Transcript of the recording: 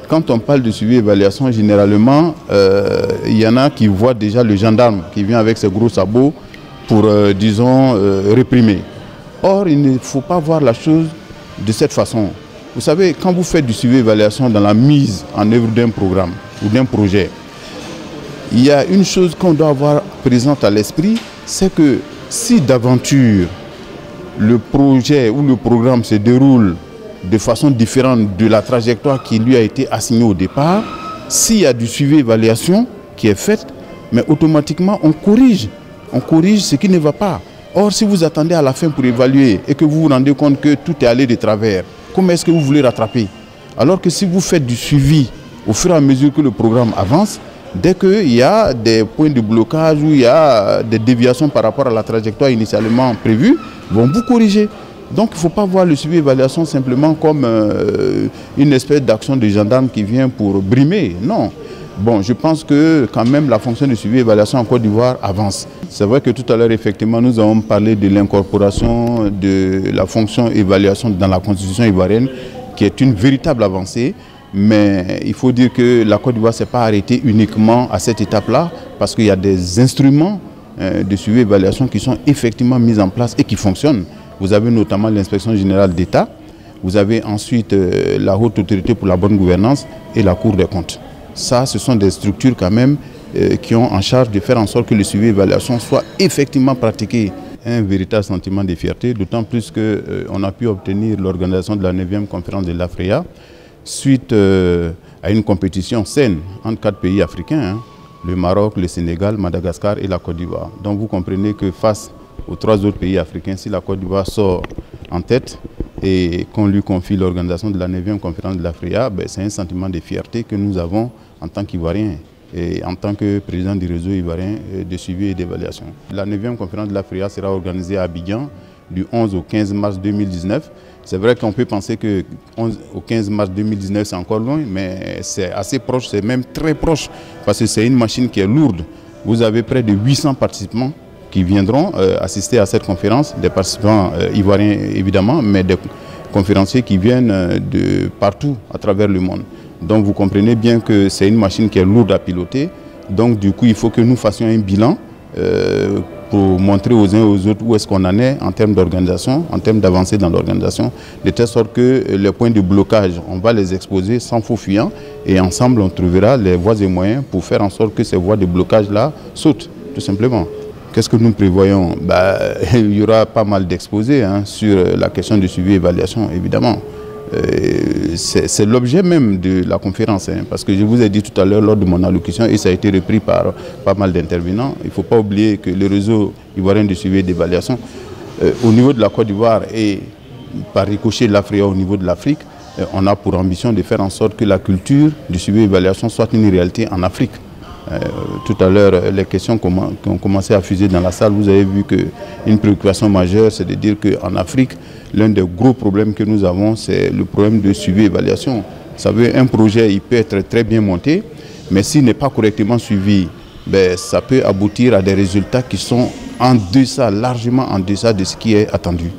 quand on parle de suivi-évaluation, généralement, il y en a qui voient déjà le gendarme qui vient avec ses gros sabots pour, disons, réprimer. Or, il ne faut pas voir la chose de cette façon. Vous savez, quand vous faites du suivi-évaluation dans la mise en œuvre d'un programme ou d'un projet, il y a une chose qu'on doit avoir présente à l'esprit, c'est que si d'aventure le projet ou le programme se déroule de façon différente de la trajectoire qui lui a été assignée au départ, s'il y a du suivi-évaluation qui est fait, mais automatiquement on corrige ce qui ne va pas. Or, si vous attendez à la fin pour évaluer et que vous vous rendez compte que tout est allé de travers, comment est-ce que vous voulez rattraper? Alors que si vous faites du suivi au fur et à mesure que le programme avance, dès qu'il y a des points de blocage ou il y a des déviations par rapport à la trajectoire initialement prévue, vont vous corriger. Donc il ne faut pas voir le suivi-évaluation simplement comme une espèce d'action de gendarme qui vient pour brimer. Non. Bon, je pense que quand même la fonction de suivi-évaluation en Côte d'Ivoire avance. C'est vrai que tout à l'heure, effectivement, nous avons parlé de l'incorporation de la fonction évaluation dans la constitution ivoirienne, qui est une véritable avancée. Mais il faut dire que la Côte d'Ivoire ne s'est pas arrêtée uniquement à cette étape-là, parce qu'il y a des instruments de suivi-évaluation qui sont effectivement mis en place et qui fonctionnent. Vous avez notamment l'inspection générale d'État, vous avez ensuite la haute autorité pour la bonne gouvernance et la Cour des comptes. Ça, ce sont des structures quand même qui ont en charge de faire en sorte que le suivi-évaluation soit effectivement pratiqué. Un véritable sentiment de fierté, d'autant plus qu'on a pu obtenir l'organisation de la 9e conférence de l'AFREA suite à une compétition saine entre 4 pays africains, hein, le Maroc, le Sénégal, Madagascar et la Côte d'Ivoire. Donc vous comprenez que face aux 3 autres pays africains, si la Côte d'Ivoire sort en tête et qu'on lui confie l'organisation de la 9e conférence de l'AFREA, ben, c'est un sentiment de fierté que nous avons en tant qu'Ivoiriens et en tant que président du réseau ivoirien de suivi et d'évaluation. La 9e conférence de l'AFREA sera organisée à Abidjan du 11 au 15 mars 2019. C'est vrai qu'on peut penser que 11 au 15 mars 2019 c'est encore loin, mais c'est assez proche, c'est même très proche, parce que c'est une machine qui est lourde. Vous avez près de 800 participants qui viendront assister à cette conférence, des participants ivoiriens évidemment, mais des conférenciers qui viennent de partout à travers le monde. Donc vous comprenez bien que c'est une machine qui est lourde à piloter, donc du coup il faut que nous fassions un bilan pour montrer aux uns et aux autres où est-ce qu'on en est en termes d'organisation, en termes d'avancée dans l'organisation, de telle sorte que les points de blocage, on va les exposer sans faux fuyant et ensemble on trouvera les voies et moyens pour faire en sorte que ces voies de blocage-là sautent, tout simplement. Qu'est-ce que nous prévoyons? Il y aura pas mal d'exposés sur la question du suivi et évaluation, évidemment. C'est l'objet même de la conférence, parce que je vous ai dit tout à l'heure lors de mon allocution, et ça a été repris par pas mal d'intervenants, il ne faut pas oublier que le réseau ivoirien de suivi et d'évaluation, au niveau de la Côte d'Ivoire et par ricochet de l'Afrique au niveau de l'Afrique, on a pour ambition de faire en sorte que la culture du suivi et d'évaluation soit une réalité en Afrique. Tout à l'heure, les questions qui ont commencé à fuser dans la salle, vous avez vu qu'une préoccupation majeure, c'est de dire qu'en Afrique, l'un des gros problèmes que nous avons, c'est le problème de suivi et évaluation. Vous savez, un projet, il peut être très bien monté, mais s'il n'est pas correctement suivi, ça peut aboutir à des résultats qui sont en deçà, largement en deçà de ce qui est attendu.